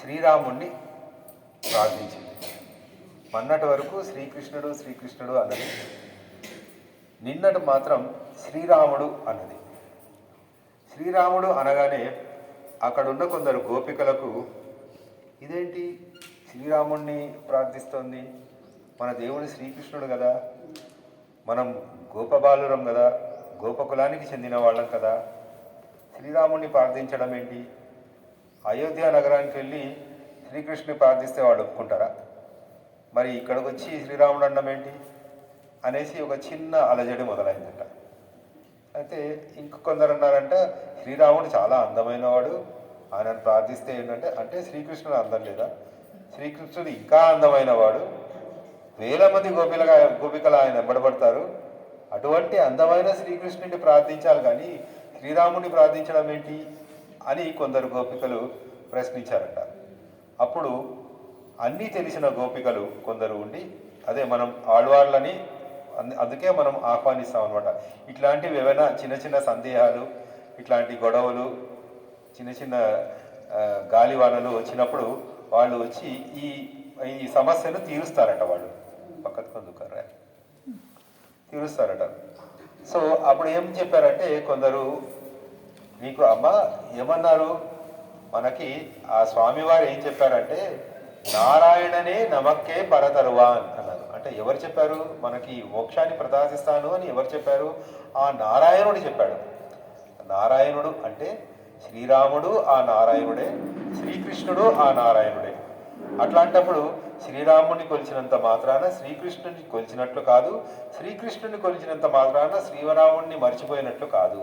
శ్రీరాముణ్ణి ప్రార్థించింది. మొన్నటి వరకు శ్రీకృష్ణుడు శ్రీకృష్ణుడు అన్నది, నిన్నటి మాత్రం శ్రీరాముడు అన్నది. శ్రీరాముడు అనగానే అక్కడున్న కొందరు గోపికలకు ఇదేంటి శ్రీరాముణ్ణి ప్రార్థిస్తోంది, మన దేవుడు శ్రీకృష్ణుడు కదా, మనం గోపబాలురం కదా, గోపకులానికి చెందిన వాళ్ళం కదా, శ్రీరాముణ్ణి ప్రార్థించడం ఏంటి? అయోధ్య నగరానికి వెళ్ళి శ్రీకృష్ణుని ప్రార్థిస్తే వాళ్ళు ఒప్పుకుంటారా? మరి ఇక్కడికి వచ్చి శ్రీరాముడు అన్నం ఏంటి అనేసి ఒక చిన్న అలజడి మొదలైందట. అయితే ఇంకొందరు అన్నారంట, శ్రీరాముడు చాలా అందమైన వాడు, ఆయనను ప్రార్థిస్తే ఏంటంటే, అంటే శ్రీకృష్ణుడు అందం లేదా? శ్రీకృష్ణుడు ఇంకా అందమైన వాడు, వేల మంది గోపికలు ఆయన వెంబడబడతారు, అటువంటి అందమైన శ్రీకృష్ణుడిని ప్రార్థించాలి కానీ శ్రీరాముడిని ప్రార్థించడం ఏంటి అని కొందరు గోపికలు ప్రశ్నించారట. అప్పుడు అన్నీ తెలిసిన గోపికలు కొందరు ఉండి, అదే మనం ఆళ్వార్లని అందుకే మనం ఆహ్వానిస్తాం అనమాట. ఇట్లాంటివి ఏవైనా చిన్న చిన్న సందేహాలు, ఇట్లాంటి గొడవలు, చిన్న చిన్న గాలివానలు వచ్చినప్పుడు వాళ్ళు వచ్చి ఈ సమస్యను తీరుస్తారట. వాళ్ళు పక్కకు కొందుకరా తీరుస్తారట. సో అప్పుడు ఏం చెప్పారంటే కొందరు, నీకు అమ్మ ఏమన్నారు, మనకి ఆ స్వామివారు ఏం చెప్పారంటే నారాయణనే నమక్కే పరతరువాన్ అన్నారు. అంటే ఎవరు చెప్పారు? మనకి మోక్షాన్ని ప్రసాదిస్తాను అని ఎవరు చెప్పారు? ఆ నారాయణుడు చెప్పాడు. నారాయణుడు అంటే శ్రీరాముడు ఆ నారాయణుడే, శ్రీకృష్ణుడు ఆ నారాయణుడే. అట్లాంటప్పుడు శ్రీరాముడిని కొలిచినంత మాత్రాన శ్రీకృష్ణుని కొలిచినట్లు కాదు, శ్రీకృష్ణుని కొలిచినంత మాత్రాన శ్రీరాముడిని మర్చిపోయినట్లు కాదు.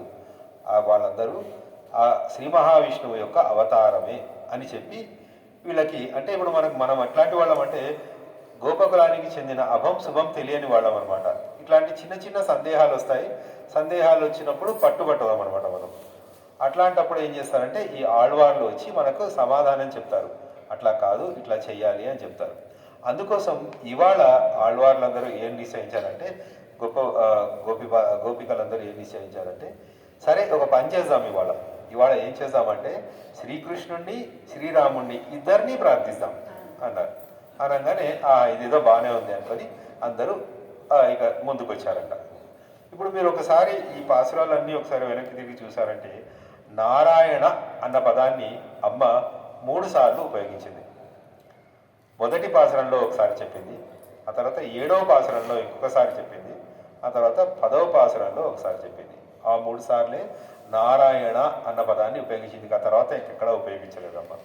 వాళ్ళందరూ ఆ శ్రీ మహావిష్ణువు యొక్క అవతారమే అని చెప్పి వీళ్ళకి, అంటే ఇప్పుడు మనం ఎట్లాంటి వాళ్ళం అంటే గోపకులానికి చెందిన అభం శుభం తెలియని వాళ్ళం అనమాట. ఇట్లాంటి చిన్న చిన్న సందేహాలు వస్తాయి. సందేహాలు వచ్చినప్పుడు పట్టుబట్టదాం అనమాట మనం. అట్లాంటప్పుడు ఏం చేస్తారంటే ఈ ఆళ్వార్లు వచ్చి మనకు సమాధానం చెప్తారు. అట్లా కాదు, ఇట్లా చెయ్యాలి అని చెప్తారు. అందుకోసం ఇవాళ ఆళ్వార్లందరూ ఏం నిశ్చయించారంటే, గోపికలందరూ ఏం నిశ్చయించారంటే, సరే ఒక పని చేద్దాం, ఇవాళ ఏం చేద్దామంటే శ్రీకృష్ణుణ్ణి శ్రీరాముణ్ణి ఇద్దరినీ ప్రార్థిస్తాం అన్నారు. అనగానే ఇదేదో బాగానే ఉంది అనుకొని అందరూ ఇక ముందుకు వచ్చారంట. ఇప్పుడు మీరు ఒకసారి ఈ పాసురాలన్నీ ఒకసారి వెనక్కి తిరిగి చూసారంటే నారాయణ అన్న పదాన్ని అమ్మ 3 సార్లు ఉపయోగించింది. మొదటి పాసురంలో ఒకసారి చెప్పింది, ఆ తర్వాత 7వ పాసురంలో ఇంకొకసారి చెప్పింది, ఆ తర్వాత 10వ పాసురంలో ఒకసారి చెప్పింది. ఆ 3 సార్లే నారాయణ అన్న పదాన్ని ఉపయోగించింది. ఆ తర్వాత ఎక్కడ ఉపయోగించలేదమ్మా.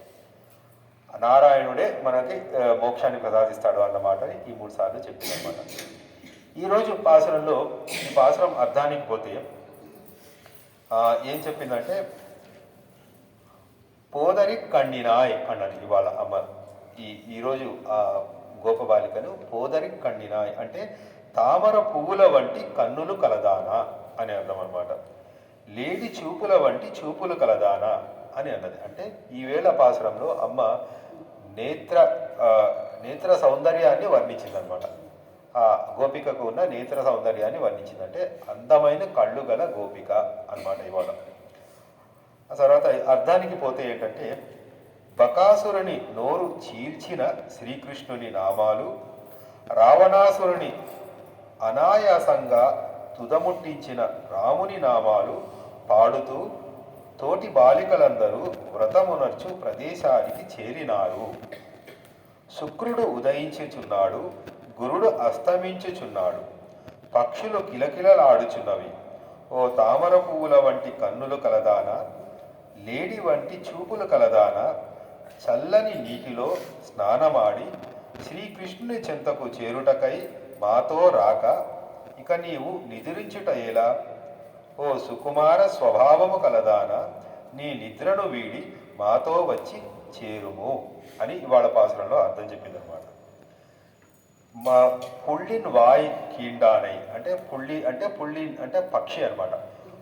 నారాయణుడే మనకి మోక్షాన్ని ప్రసాదిస్తాడు అన్న మాటని ఈ 3 సార్లు చెప్పింది అనమాట. ఈరోజు పాసురంలో ఈ పాసురం అర్థానికి పోతే ఏం చెప్పిందంటే పోదరి కణ్ణినాయ్ అన్నది ఇవాళ అమ్మ. ఈరోజు గోపబాలికను పోదరి కణ్ణినాయ్ అంటే తామర పువ్వుల వంటి కన్నులు కలదానా అని అర్థం అనమాట. లేడి చూపుల వంటి చూపులు కలదానా అని అన్నది. అంటే ఈవేళ పాసురంలో అమ్మ నేత్ర సౌందర్యాన్ని వర్ణించిందనమాట. ఆ గోపికకు ఉన్న నేత్ర సౌందర్యాన్ని వర్ణించిందంటే అందమైన కళ్ళు గల గోపిక అనమాట ఇవాళ. ఆ తర్వాత అర్థానికి పోతే ఏంటంటే బకాసురుని నోరు చీల్చిన శ్రీకృష్ణుని నామాలు, రావణాసురుని అనాయాసంగా తుదముట్టించిన రాముని నామాలు పాడుతూ తోటి బాలికలందరూ వ్రతమునర్చు ప్రదేశానికి చేరినారు. శుక్రుడు ఉదయించుచున్నాడు, గురుడు అస్తమించుచున్నాడు, పక్షులు కిలకిలలాడుచున్నవి. ఓ తామర పువ్వుల వంటి కన్నులు కలదానా, లేడి వంటి చూపులు కలదానా, చల్లని నీటిలో స్నానమాడి శ్రీకృష్ణుని చెంతకు చేరుటకై మాతో రాక ఇక నీవు నిద్రించుట ఎలా? ఓ సుకుమార స్వభావము కలదానా, నీ నిద్రను వీడి మాతో వచ్చి చేరుము అని ఇవాళ పాసురంలో అర్థం చెప్పిందనమాట. మా పుళ్ళిన్ వాయ్ కీండానై అంటే పుళ్ళి అంటే పక్షి అనమాట.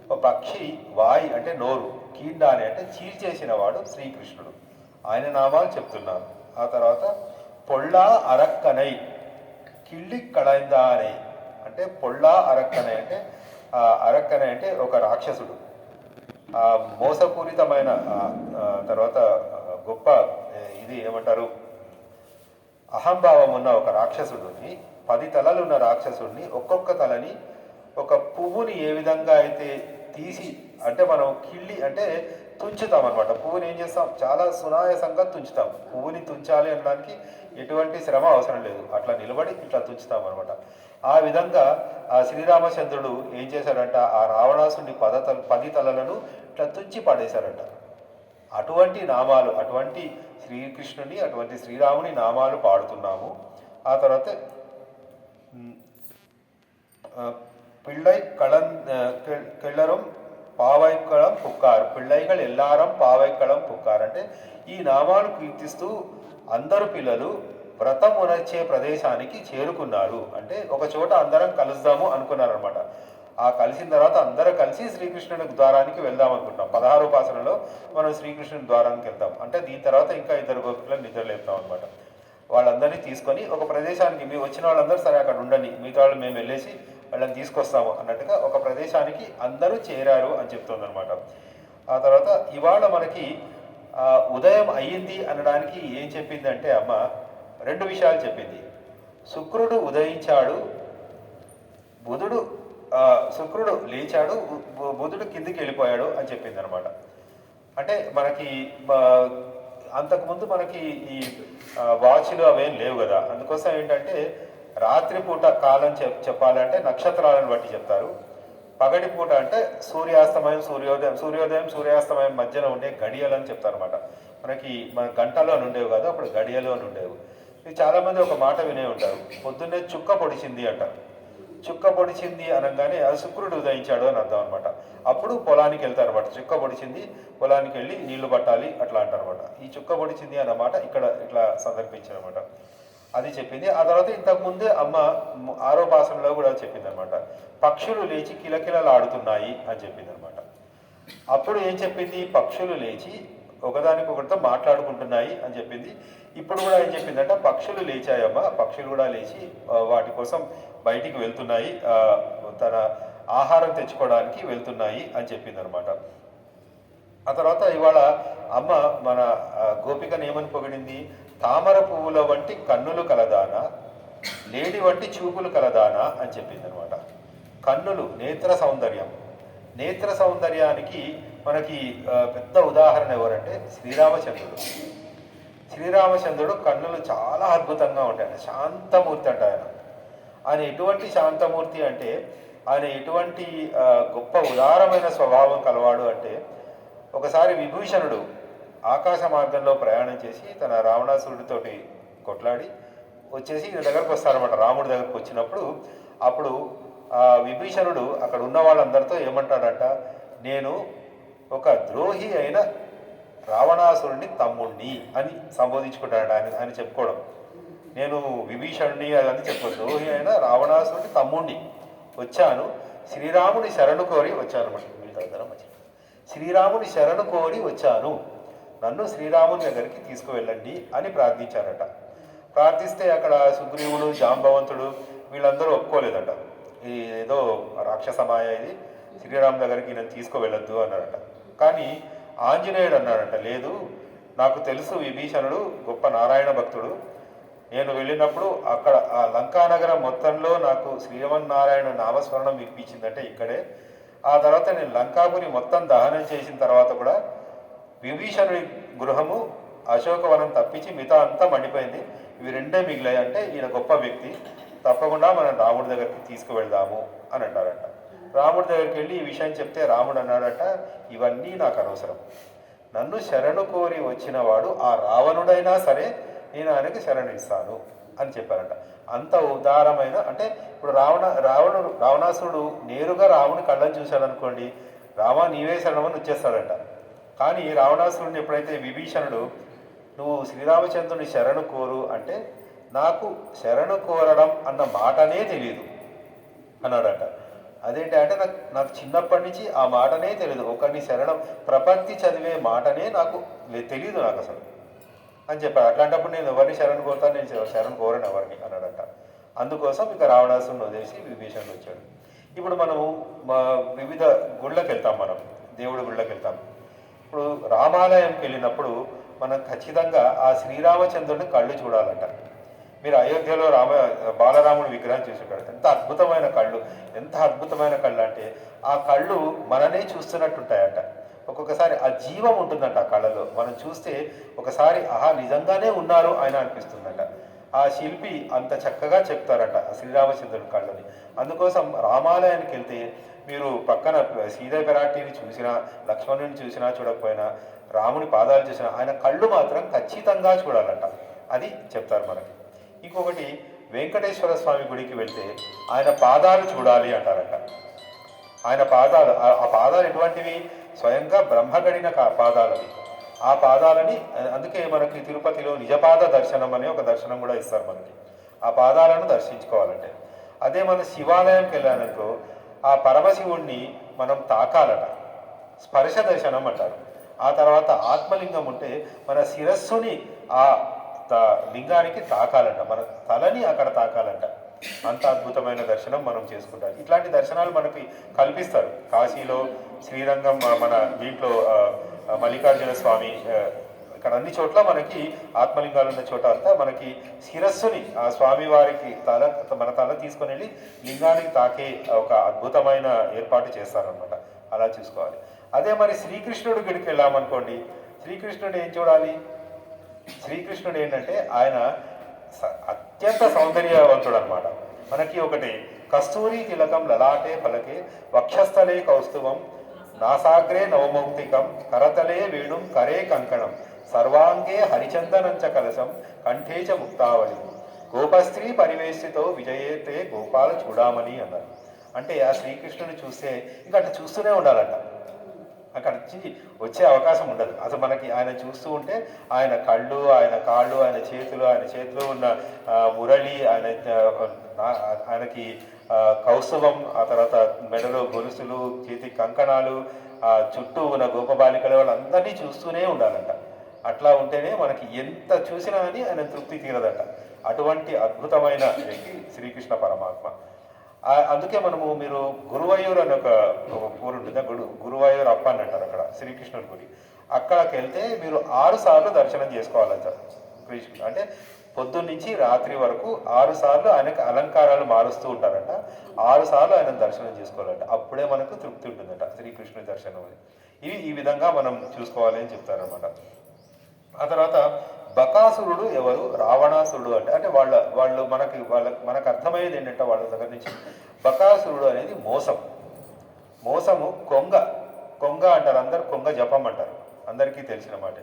ఒక పక్షి వాయ్ అంటే నోరు, కీండానై అంటే చీల్చేసిన వాడు శ్రీకృష్ణుడు. ఆయన నామాలు చెప్తున్నారు. ఆ తర్వాత పొళ్ళా అరక్కనై కిళ్ళి కళైందానై అంటే పొళ్ళా అరక్కనై అంటే అరక్కనై అంటే ఒక రాక్షసుడు, మోసపూరితమైన తర్వాత గొప్ప ఇది ఏమంటారు, అహంభావం ఉన్న ఒక రాక్షసుడిని, 10 తలలు ఉన్న రాక్షసుడిని, ఒక్కొక్క తలని ఒక పువ్వుని ఏ విధంగా అయితే తీసి, అంటే మనం కిళ్ళి అంటే తుంచుతాం అనమాట. పువ్వుని ఏం చేస్తాం, చాలా సునాయాసంగా తుంచుతాం. పువ్వుని తుంచాలి అనడానికి ఎటువంటి శ్రమ అవసరం లేదు, అట్లా నిలబడి ఇట్లా తుంచుతాం అనమాట. ఆ విధంగా ఆ శ్రీరామచంద్రుడు ఏం చేశాడంట, ఆ రావణాసుని 10 తలలను ఇట్లా తుంచి పడేశారంట. అటువంటి నామాలు, అటువంటి శ్రీకృష్ణుని, అటువంటి శ్రీరాముని నామాలు పాడుతున్నాము. ఆ తర్వాత పిళ్ళై కెళ్ళరం పావైక్కళం పుక్కారు, పిళ్ళైகள் ఎల్లారం పావైక్కళం పుక్కారు అంటే ఈ నామాలు కీర్తిస్తూ అందరు పిల్లలు వ్రతం ఉనర్చే ప్రదేశానికి చేరుకున్నారు. అంటే ఒక చోట అందరం కలుద్దాము అనుకున్నారనమాట. ఆ కలిసిన తర్వాత అందరూ కలిసి శ్రీకృష్ణుని ద్వారానికి వెళ్దాం అనుకుంటాం. 16వ ఉపాసనలో మనం శ్రీకృష్ణుని ద్వారానికి వెళ్తాం. అంటే దీని తర్వాత ఇంకా 2 గోపికలను నిద్రలేపుతాం అనమాట. వాళ్ళందరినీ తీసుకొని ఒక ప్రదేశానికి, మీ వచ్చిన వాళ్ళందరూ సరే అక్కడ ఉండండి, మిగతా వాళ్ళు మేము వెళ్ళేసి వాళ్ళని తీసుకొస్తాము అన్నట్టుగా ఒక ప్రదేశానికి అందరూ చేరారు అని చెప్తుందనమాట. ఆ తర్వాత ఇవాళ మనకి ఉదయం అయ్యింది అనడానికి ఏం చెప్పిందంటే అమ్మ 2 విషయాలు చెప్పింది. శుక్రుడు ఉదయించాడు, శుక్రుడు లేచాడు, బుధుడు కిందికి వెళ్ళిపోయాడు అని చెప్పింది అనమాట. అంటే మనకి అంతకుముందు మనకి ఈ వాచ్లు అవేం లేవు కదా, అందుకోసం ఏంటంటే రాత్రిపూట కాలం చెప్పాలంటే నక్షత్రాలను బట్టి చెప్తారు. పగటిపూట అంటే సూర్యాస్తమయం సూర్యాస్తమయం మధ్యలో ఉండే గడియలని చెప్తారు అనమాట. మన గంటలో ఉండేవి కదా, అప్పుడు గడియలో ఉండేవి. ఇది చాలామంది ఒక మాట వినే ఉంటారు, పొద్దున్నే చుక్క పొడిచింది అంటారు. చుక్క పొడిచింది అనగానే అది శుక్రుడు ఉదయించాడు అని అర్థం అనమాట. అప్పుడు పొలానికి వెళ్తారు అనమాట. చుక్క పొడిచింది, పొలానికి వెళ్ళి నీళ్లు పట్టాలి అట్లా అంటారనమాట. ఈ చుక్క పొడిచింది అన్నమాట ఇక్కడ ఇట్లా సందర్భించారనమాట. అది చెప్పింది. ఆ తర్వాత ఇంతకుముందే అమ్మ 6వ ఉపాసనలో కూడా చెప్పింది అనమాట, పక్షులు లేచి కిలకిలలాడుతున్నాయి అని చెప్పింది అనమాట. అప్పుడు ఏం చెప్పింది, పక్షులు లేచి ఒకదానికొకటితో మాట్లాడుకుంటున్నాయి అని చెప్పింది. ఇప్పుడు కూడా ఏం చెప్పిందంటే పక్షులు లేచాయమ్మ, పక్షులు కూడా లేచి వాటి కోసం బయటికి వెళ్తున్నాయి, తన ఆహారం తెచ్చుకోవడానికి వెళ్తున్నాయి అని చెప్పింది అనమాట. ఆ తర్వాత ఇవాళ అమ్మ మన గోపికను ఏమని పొగిడింది, తామర పువ్వుల వంటి కన్నులు కలదానా, లేడి వంటి చూపులు కలదానా అని చెప్పింది అనమాట. కన్నులు నేత్ర సౌందర్యం, నేత్ర సౌందర్యానికి మనకి పెద్ద ఉదాహరణ ఎవరంటే శ్రీరామచంద్రుడు. శ్రీరామచంద్రుడు కన్నులు చాలా అద్భుతంగా ఉంటాయి. శాంతమూర్తి అంట ఆయన ఎటువంటి శాంతమూర్తి అంటే ఆయన ఎటువంటి గొప్ప ఉదారమైన స్వభావం కలవాడు అంటే, ఒకసారి విభీషణుడు ఆకాశ మార్గంలో ప్రయాణం చేసి తన రావణాసురుడితోటి కొట్లాడి వచ్చేసి ఈయన దగ్గరకు వస్తారనమాట. రాముడి దగ్గరకు వచ్చినప్పుడు అప్పుడు విభీషణుడు అక్కడ ఉన్న వాళ్ళందరితో ఏమంటాడంట, నేను ఒక ద్రోహి అయిన రావణాసురుడిని తమ్ముణ్ణి అని సంబోధించుకుంటాడట. ఆయన చెప్పుకోవడం, నేను విభీషణుని అదని చెప్పదు, ద్రోహి అయిన రావణాసురుడి తమ్ముణ్ణి వచ్చాను, శ్రీరాముని శరణు కోరి వచ్చాను అనమాట. శ్రీరాముని శరణు కోరి వచ్చాను, నన్ను శ్రీరాముని దగ్గరికి తీసుకువెళ్ళండి అని ప్రార్థించారట. ప్రార్థిస్తే అక్కడ సుగ్రీవుడు, జాంబవంతుడు వీళ్ళందరూ ఒప్పుకోలేదట. ఏదో రాక్షసమాయ ఇది, శ్రీరాము దగ్గరికి నేను తీసుకువెళ్ళొద్దు అన్నారట. కానీ ఆంజనేయుడు అన్నాడంట, లేదు నాకు తెలుసు విభీషణుడు గొప్ప నారాయణ భక్తుడు, నేను వెళ్ళినప్పుడు అక్కడ ఆ లంకానగరం మొత్తంలో నాకు శ్రీమన్నారాయణ నామస్మరణం వినిపించిందంటే ఇక్కడే. ఆ తర్వాత నేను లంకాపురి మొత్తం దహనం చేసిన తర్వాత కూడా విభీషణుడి గృహము అశోకవనం తప్పించి మిగతా అంతా మండిపోయింది, ఇవి 2 మిగిలాయి. అంటే ఈయన గొప్ప వ్యక్తి, తప్పకుండా మనం రాముడి దగ్గరికి తీసుకువెళ్దాము అని అంటారట. రాముడి దగ్గరికి వెళ్ళి ఈ విషయం చెప్తే రాముడు అన్నాడట, ఇవన్నీ నాకు అనవసరం, నన్ను శరణు కోరి వచ్చిన వాడు ఆ రావణుడైనా సరే నేను ఆయనకి శరణు ఇస్తాను అని చెప్పారట. అంత ఉదారమైన, అంటే ఇప్పుడు రావణాసురుడు నేరుగా రాముని కళ్ళని చూశాడు అనుకోండి, రామ నీవే శరణమని వచ్చేస్తాడంట. కానీ రావణాసురుడిని ఎప్పుడైతే విభీషణుడు నువ్వు శ్రీరామచంద్రుని శరణు కోరు అంటే, నాకు శరణు కోరడం అన్న మాటనే తెలియదు అన్నాడట. అదేంటి అంటే నాకు చిన్నప్పటి నుంచి ఆ మాటనే తెలియదు, ఒకరిని శరణం ప్రపత్తి చదివే మాటనే నాకు తెలియదు నాకు అసలు అని చెప్పాడు. అట్లాంటప్పుడు నేను ఎవరిని శరణు కోరుతాను, నేను శరణు కోరను ఎవరిని అన్నాడట. అందుకోసం ఇక రావణాసురుని వదిలేసి విభీషణుడు వచ్చాడు. ఇప్పుడు మనము వివిధ గుళ్ళకి వెళ్తాం, మనం దేవుడి గుళ్ళకి వెళ్తాం. ఇప్పుడు రామాలయంకి వెళ్ళినప్పుడు మనం ఖచ్చితంగా ఆ శ్రీరామచంద్రుని కళ్ళు చూడాలంట. మీరు అయోధ్యలో బాలరాముడి విగ్రహం చూసుంటారు. ఎంత అద్భుతమైన కళ్ళు, ఎంత అద్భుతమైన కళ్ళు అంటే ఆ కళ్ళు మననే చూస్తున్నట్టుంటాయంట. ఒక్కొక్కసారి ఆ జీవం ఉంటుందంట ఆ కళ్ళలో. మనం చూస్తే ఒకసారి ఆహా నిజంగానే ఉన్నారు ఆయన అనిపిస్తుందంట. ఆ శిల్పి అంత చక్కగా చెప్తారట శ్రీరామచంద్రుని కళ్ళని. అందుకోసం రామాలయానికి వెళ్తే మీరు పక్కన సీతా పిరాటిని చూసినా, లక్ష్మణుని చూసినా చూడకపోయినా, రాముని పాదాలు చూసినా ఆయన కళ్ళు మాత్రం ఖచ్చితంగా చూడాలంట. అది చెప్తారు మనకి. ఇంకొకటి వెంకటేశ్వర స్వామి గుడికి వెళ్తే ఆయన పాదాలు చూడాలి అంటారట. ఆయన పాదాలు, ఆ పాదాలు ఎటువంటివి? స్వయంగా బ్రహ్మగడిన పాదాలవి. ఆ పాదాలని అందుకే మనకి తిరుపతిలో నిజపాద దర్శనం అనే ఒక దర్శనం కూడా ఇస్తారు మనకి. ఆ పాదాలను దర్శించుకోవాలంటే. అదే మన శివాలయంకి వెళ్ళాననుకో ఆ పరమశివుణ్ణి మనం తాకాలట. స్పర్శ దర్శనం అంటారు. ఆ తర్వాత ఆత్మలింగం ఉంటే మన శిరస్సుని ఆ లింగానికి తాకాలంట, మన తలని అక్కడ తాకాలంట. అంత అద్భుతమైన దర్శనం మనం చేసుకుంటాం. ఇట్లాంటి దర్శనాలు మనకి కల్పిస్తారు. కాశీలో శ్రీరంగం, మన దీంట్లో మల్లికార్జున స్వామి, ఇక్కడ అన్ని చోట్ల మనకి ఆత్మలింగాలు ఉన్న చోట అంతా మనకి శిరస్సుని ఆ స్వామి వారికి మన తల తీసుకొని వెళ్ళి లింగానికి తాకే ఒక అద్భుతమైన ఏర్పాటు చేస్తారనమాట. అలా చూసుకోవాలి. అదే మరి శ్రీకృష్ణుడి గుడికి వెళ్ళామనుకోండి, శ్రీకృష్ణుడు ఏం చూడాలి? శ్రీకృష్ణుడు ఏంటంటే ఆయన అత్యంత సౌందర్యవంతుడు అనమాట. మనకి ఒకటి కస్తూరి తిలకం లలాటే ఫలకే వక్షస్థలే కౌస్తుభం నాసాగ్రే నవమౌక్తికం కరతలే వేణుం కరే కంకణం సర్వాంగే హరిచందనంచ కలశం కంఠేచ ముక్తావళి గోపస్త్రీ పరివేశితో విజయేతే గోపాల చూడామని అన్నారు. అంటే ఆ శ్రీకృష్ణుని చూస్తే ఇంకా అట్లా చూస్తూనే ఉండాలంట. అక్కడ నుంచి వచ్చే అవకాశం ఉండదు. అసలు మనకి ఆయన చూస్తూ ఉంటే ఆయన కళ్ళు, ఆయన కాళ్ళు, ఆయన చేతిలో ఉన్న మురళి, ఆయనకి కౌస్తుభం, ఆ తర్వాత మెడలో గొలుసులు, చేతి కంకణాలు, ఆ చుట్టూ ఉన్న గోపబాలికలు వాళ్ళందరినీ చూస్తూనే ఉండాలంట. అట్లా ఉంటేనే మనకి ఎంత చూసినా అని ఆయన తృప్తి తీరదట. అటువంటి అద్భుతమైన వ్యక్తి శ్రీకృష్ణ పరమాత్మ. అందుకే మీరు గురువయ్యూరు అని ఒక ఊరు ఉంటుంది, గురువయ్యూరు అప్ప అని అంటారు అక్కడ శ్రీకృష్ణుడి గుడి. అక్కడికి వెళ్తే మీరు 6 సార్లు దర్శనం చేసుకోవాలంట కృష్ణుడు. అంటే పొద్దున్నుంచి రాత్రి వరకు 6 సార్లు ఆయనకు అలంకారాలు మారుస్తూ ఉంటారంట. 6 సార్లు ఆయన దర్శనం చేసుకోవాలంట. అప్పుడే మనకు తృప్తి ఉంటుందట శ్రీకృష్ణుడి దర్శనం అని. ఈ విధంగా మనం చూసుకోవాలి అని చెప్తారనమాట. ఆ తర్వాత బకాసురుడు ఎవరు? రావణాసురుడు అంటే వాళ్ళు మనకు అర్థమయ్యేది ఏంటంటే వాళ్ళ దగ్గర నుంచి బకాసురుడు అనేది మోసము. కొంగ అంటారు అందరు, కొంగ జపం అంటారు, అందరికీ తెలిసిన మాట.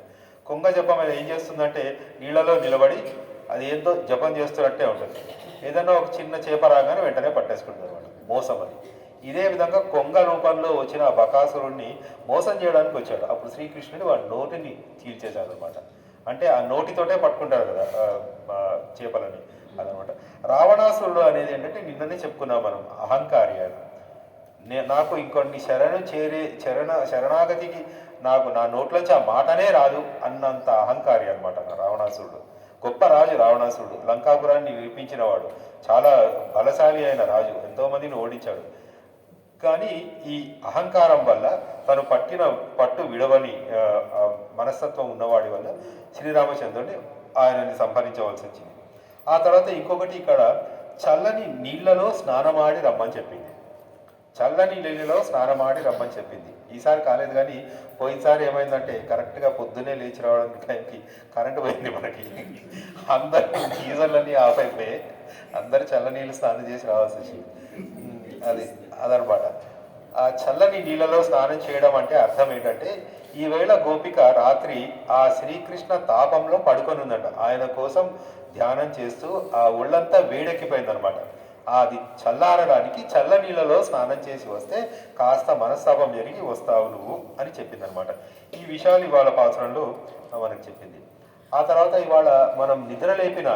కొంగ జపం అది ఏం చేస్తుందంటే నీళ్ళలో నిలబడి అది ఏందో జపం చేస్తున్నట్టే ఉంటుంది. ఏదన్నా ఒక చిన్న చేప రాగానే వెంటనే పట్టేసుకుంటుంది అనమాట, మోసం అని. ఇదే విధంగా కొంగ రూపంలో వచ్చిన ఆ బకాసురుణ్ణి మోసం చేయడానికి వచ్చాడు. అప్పుడు శ్రీకృష్ణుడు వాడి నోటిని చీల్చేశాడు అనమాట. అంటే ఆ నోటితోటే పట్టుకుంటారు కదా చేపలని, అదనమాట. రావణాసురుడు అనేది ఏంటంటే నిన్ననే చెప్పుకున్నాం మనం, అహంకారి. నాకు ఇంకొన్ని శరణాగతికి నా నోట్లోంచి ఆ మాటనే రాదు అన్నంత అహంకారి అనమాట రావణాసురుడు. గొప్ప రాజు రావణాసురుడు, లంకాపురాన్ని నిర్మించినవాడు, చాలా బలశాలి అయిన రాజు, ఎంతోమందిని ఓడించాడు. కానీ ఈ అహంకారం వల్ల తను పట్టు విడవని మనస్తత్వం ఉన్నవాడి వల్ల శ్రీరామచంద్రుడిని ఆయనని సంహరించవలసి వచ్చింది. ఆ తర్వాత ఇంకొకటి, ఇక్కడ చల్లని నీళ్లలో స్నానమాడి రమ్మని చెప్పింది. చల్లని నీళ్ళలో స్నానమాడి రమ్మని చెప్పింది. ఈసారి కాలేదు, కానీ పోయినసారి ఏమైందంటే కరెక్ట్గా పొద్దున్నే లేచి రావడానికి టైంకి కరెంటు పోయింది మనకి. అందరూ గీజర్లన్నీ ఆఫ్ అయిపోయి అందరూ చల్లనీళ్ళు స్నానం చేసి రావాల్సి వచ్చింది. అదనమాట. ఆ చల్లని నీళ్ళలో స్నానం చేయడం అంటే అర్థం ఏంటంటే, ఈవేళ గోపిక రాత్రి ఆ శ్రీకృష్ణ తాపంలో పడుకొని ఉందంట. ఆయన కోసం ధ్యానం చేస్తూ ఆ ఒళ్ళంతా వేడెక్కిపోయిందనమాట. అది చల్లారడానికి చల్ల నీళ్ళలో స్నానం చేసి వస్తే కాస్త మనస్తాపం జరిగి వస్తావు నువ్వు అని చెప్పిందనమాట. ఈ విషయాలు ఇవాళ పాత్రలో మనకు చెప్పింది. ఆ తర్వాత ఇవాళ మనం నిద్రలేపిన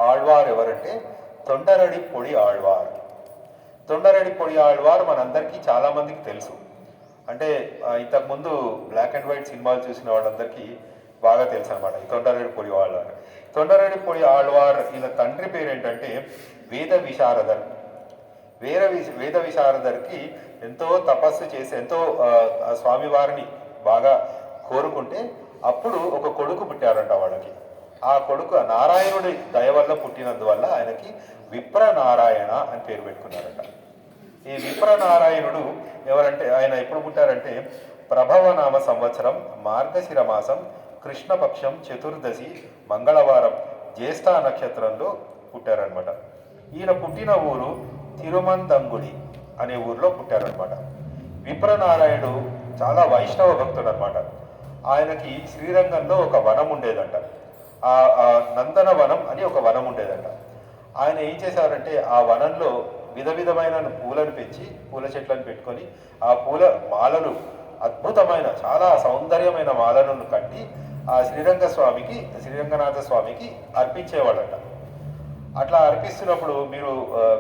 ఆళ్వార్ ఎవరంటే తొండరడి పొడి ఆళ్వార్. తొండరడి పొడి ఆళ్వార్ మనందరికీ చాలామందికి తెలుసు. అంటే ఇంతకుముందు బ్లాక్ అండ్ వైట్ సినిమాలు చూసిన వాళ్ళందరికీ బాగా తెలుసు అనమాట ఈ తొండరడి పొడి ఆళ్వార్. తొండరడి పొడి ఆళ్వార్ ఈయన తండ్రి పేరు ఏంటంటే వేద విశారదర్. వేద విశారదర్కి ఎంతో తపస్సు చేసి ఎంతో స్వామివారిని బాగా కోరుకుంటే అప్పుడు ఒక కొడుకు పుట్టారంట వాళ్ళకి. ఆ కొడుకు నారాయణుడి దయ వల్ల పుట్టినందువల్ల ఆయనకి విప్రనారాయణ అని పేరు పెట్టుకున్నారట. ఈ విప్రనారాయణుడు ఎవరంటే ఆయన ఎప్పుడు పుట్టారంటే ప్రభవనామ సంవత్సరం మార్గశిర మాసం కృష్ణపక్షం చతుర్దశి మంగళవారం జ్యేష్ఠ నక్షత్రంలో పుట్టారనమాట. ఈయన పుట్టిన ఊరు తిరుమందంగుడి అనే ఊరిలో పుట్టారనమాట. విప్రనారాయణుడు చాలా వైష్ణవ భక్తుడు అనమాట. ఆయనకి శ్రీరంగంలో ఒక వనం ఉండేదంట. ఆ నందన వనం అని ఒక వనం ఉండేదంట. ఆయన ఏం చేశారంటే ఆ వనంలో విధమైన పూలను పెంచి పూల చెట్లను పెట్టుకొని ఆ పూల మాలలు అద్భుతమైన చాలా సౌందర్యమైన మాలను కట్టి ఆ శ్రీరంగనాథ స్వామికి అర్పించేవాళ్ళట. అట్లా అర్పిస్తున్నప్పుడు మీరు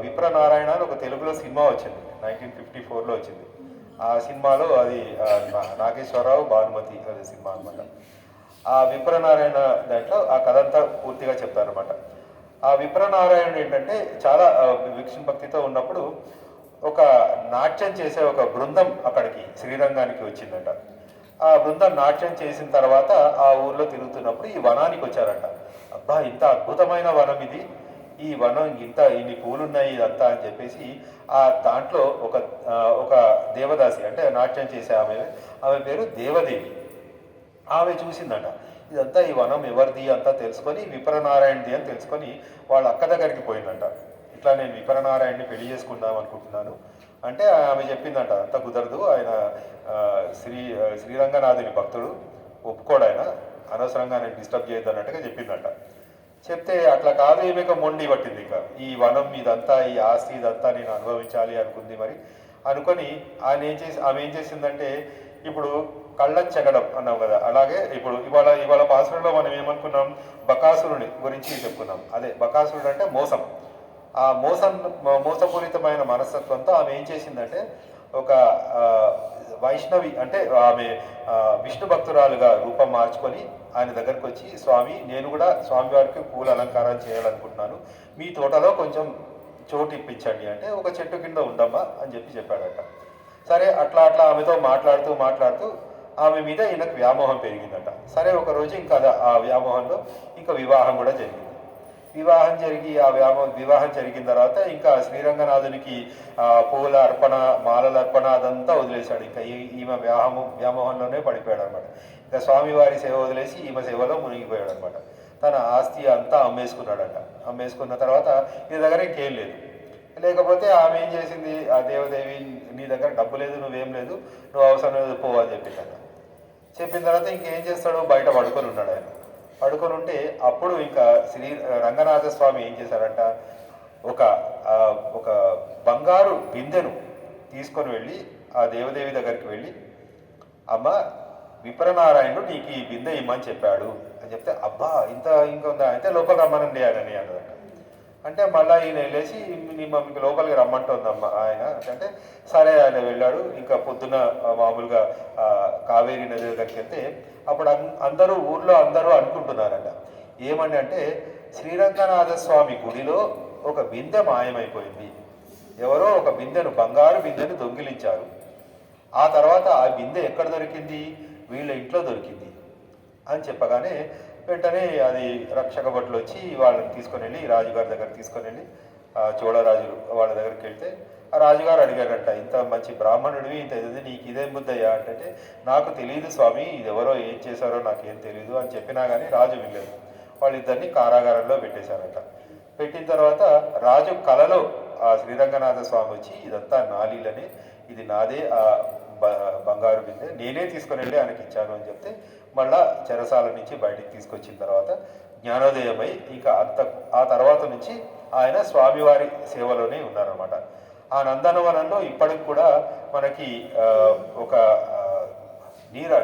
విప్రనారాయణ అని ఒక తెలుగులో సినిమా వచ్చింది, 1954లో వచ్చింది. ఆ సినిమాలో అది నాగేశ్వరరావు భానుమతి అది సినిమా అనమాట. ఆ విప్రనారాయణ దాంట్లో ఆ కథ అంతా పూర్తిగా చెప్తారనమాట. ఆ విప్రనారాయణుడు ఏంటంటే చాలా విష్ణు భక్తితో ఉన్నప్పుడు ఒక నాట్యం చేసే ఒక బృందం అక్కడికి శ్రీరంగానికి వచ్చిందంట. ఆ బృందం నాట్యం చేసిన తర్వాత ఆ ఊర్లో తిరుగుతున్నప్పుడు ఈ వనానికి వచ్చారంట. అబ్బా, ఇంత అద్భుతమైన వనం ఇది, ఈ వనం ఇన్ని పూలున్నాయి ఇదంతా అని చెప్పేసి ఆ దాంట్లో ఒక దేవదాసి అంటే నాట్యం చేసే ఆమె పేరు దేవదేవి. ఆమె చూసిందట ఇదంతా ఈ వనం ఎవరిది అంతా తెలుసుకొని విప్రనారాయణది అని తెలుసుకొని వాళ్ళ అక్క దగ్గరికి పోయిందంట. ఇట్లా నేను విప్రనారాయణని పెళ్లి చేసుకుందాం అనుకుంటున్నాను అంటే ఆమె చెప్పిందంట అంత కుదరదు, ఆయన శ్రీరంగనాథుని భక్తుడు, ఒప్పుకోడు ఆయన, అనవసరంగా నేను డిస్టర్బ్ చేయొద్దన్నట్టుగా చెప్పిందంట. చెప్తే అట్లా కాదు, ఈమెక మొండి పట్టింది. ఇక ఈ వనం ఇదంతా ఈ ఆస్తి ఇదంతా నేను అనుభవించాలి అనుకుంది. మరి అనుకొని ఆమె ఏం చేసిందంటే ఇప్పుడు కళ్ళం చెగడం అన్నాం కదా, అలాగే ఇప్పుడు ఇవాళ పాసురంలో మనం ఏమనుకున్నాం, బకాసురుని గురించి చెప్పుకున్నాం. అదే బకాసురుడు అంటే మోసం. ఆ మోసపూరితమైన మనస్తత్వంతో ఆమె ఏం చేసిందంటే ఒక వైష్ణవి అంటే ఆమె విష్ణు భక్తురాలుగా రూపం మార్చుకొని ఆయన దగ్గరకు వచ్చి, స్వామి నేను కూడా స్వామివారికి పూల అలంకారం చేయాలనుకుంటున్నాను, మీ తోటలో కొంచెం చోటు ఇప్పించండి అంటే ఒక చెట్టు కింద ఉండమ్మా అని చెప్పాడట. సరే అట్లా ఆమెతో మాట్లాడుతూ ఆమె మీద ఈయనకు వ్యామోహం పెరిగిందట. సరే ఒకరోజు ఇంకా ఆ వ్యామోహంలో ఇంకా వివాహం కూడా జరిగింది. వివాహం జరిగిన తర్వాత ఇంకా శ్రీరంగనాథునికి పూల అర్పణ మాలల అర్పణ అదంతా వదిలేశాడు. ఇంకా ఈమె వ్యామోహంలోనే పడిపోయాడు అనమాట. ఇంకా స్వామివారి సేవ వదిలేసి ఈమె సేవలో మునిగిపోయాడు అనమాట. తన ఆస్తి అంతా అమ్మేసుకున్నాడంట. అమ్మేసుకున్న తర్వాత నీ దగ్గర ఇంకేం లేదు. లేకపోతే ఆమె ఏం చేసింది, ఆ దేవదేవి నీ దగ్గర డబ్బు లేదు, నువ్వేం లేదు, నువ్వు అవసరం లేదు పో అని చెప్పిందట. చెప్పిన తర్వాత ఇంకేం చేస్తాడు, బయట పడుకొని ఉన్నాడు. ఆయన పడుకొని ఉంటే అప్పుడు ఇంకా రంగనాథ స్వామి ఏం చేశారంట, ఒక బంగారు బిందెను తీసుకొని వెళ్ళి ఆ దేవదేవి దగ్గరికి వెళ్ళి, అమ్మ విప్రనారాయణుడు నీకు ఈ బిందె ఇమ్మని చెప్పాడు అని చెప్తే, అబ్బా ఇంకా ఉందా అయితే లోపల రమ్మనండి అని అన్నదట. అంటే మళ్ళీ ఈయన వెళ్ళేసి మీకు లోపలికి రమ్మంటుందమ్మ ఆయన అంటే సరే ఆయన వెళ్ళాడు. ఇంకా పొద్దున మామూలుగా కావేరీ నది దగ్గరికి వెళ్తే అప్పుడు ఊర్లో అందరూ అనుకుంటున్నారట ఏమని అంటే, శ్రీరంగనాథ స్వామి గుడిలో ఒక బిందె మాయమైపోయింది, ఎవరో ఒక బంగారు బిందెను దొంగిలించారు. ఆ తర్వాత ఆ బిందె ఎక్కడ దొరికింది, వీళ్ళ ఇంట్లో దొరికింది అని చెప్పగానే వెంటనే అది రక్షక భటులు వచ్చి వాళ్ళని తీసుకొని వెళ్ళి రాజుగారి దగ్గర తీసుకొని వెళ్ళి చోళరాజులు వాళ్ళ దగ్గరికి వెళ్తే ఆ రాజుగారు అడిగారంట, ఇంత మంచి బ్రాహ్మణుడివి ఇంత ఇది నీకు ఇదేం బుద్ధయ్యా అంటే, నాకు తెలియదు స్వామి, ఇది ఎవరో ఏం చేశారో నాకేం తెలియదు అని చెప్పినా కానీ రాజు వినలేదు. వాళ్ళిద్దరిని కారాగారంలో పెట్టేశారంట. పెట్టిన తర్వాత రాజు కలలో ఆ శ్రీరంగనాథ స్వామి వచ్చి, ఇదంతా నాలీలని, ఇది నాదే ఆ బంగారు బిందె, నేనే తీసుకొని వెళ్ళి ఆయనకి ఇచ్చాను అని చెప్తే మళ్ళా చెరసాల నుంచి బయటికి తీసుకొచ్చిన తర్వాత జ్ఞానోదయమై ఇంకా ఆ తర్వాత నుంచి ఆయన స్వామివారి సేవలోనే ఉన్నారనమాట. ఆ నందనవనంలో ఇప్పటికి కూడా మనకి ఒక నీరు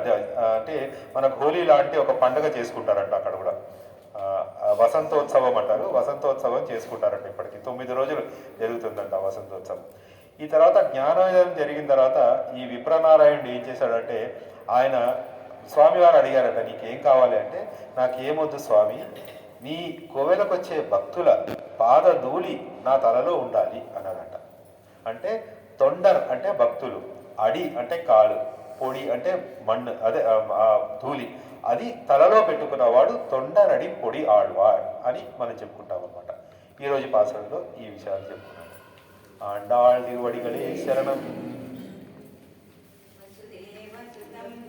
అంటే మనకు హోలీ లాంటి ఒక పండుగ చేసుకుంటారంట. అక్కడ కూడా వసంతోత్సవం అంటారు, వసంతోత్సవం చేసుకుంటారంట. ఇప్పటికి 9 రోజులు జరుగుతుందంట వసంతోత్సవం. ఈ తర్వాత జ్ఞానోదయం జరిగిన తర్వాత ఈ విప్రనారాయణుడు ఏం చేశాడంటే, ఆయన స్వామివారు అడిగారట, నీకేం కావాలి అంటే, నాకేమొద్దు స్వామి, నీ కోవెలకు వచ్చే భక్తుల పాదధూళి నా తలలో ఉండాలి అన్నాడట. అంటే తొండర్ అంటే భక్తులు, అడి అంటే కాలు, పొడి అంటే మన్ను, అదే ధూళి, అది తలలో పెట్టుకున్నవాడు తొండరడి పొడి ఆళ్వార్ అని మనం చెప్పుకుంటాం అన్నమాట. ఈరోజు పాసరంలో ఈ విషయాలు చెప్పుకున్నాం. ఆండాళ్ తిరువడిగలే శరణం.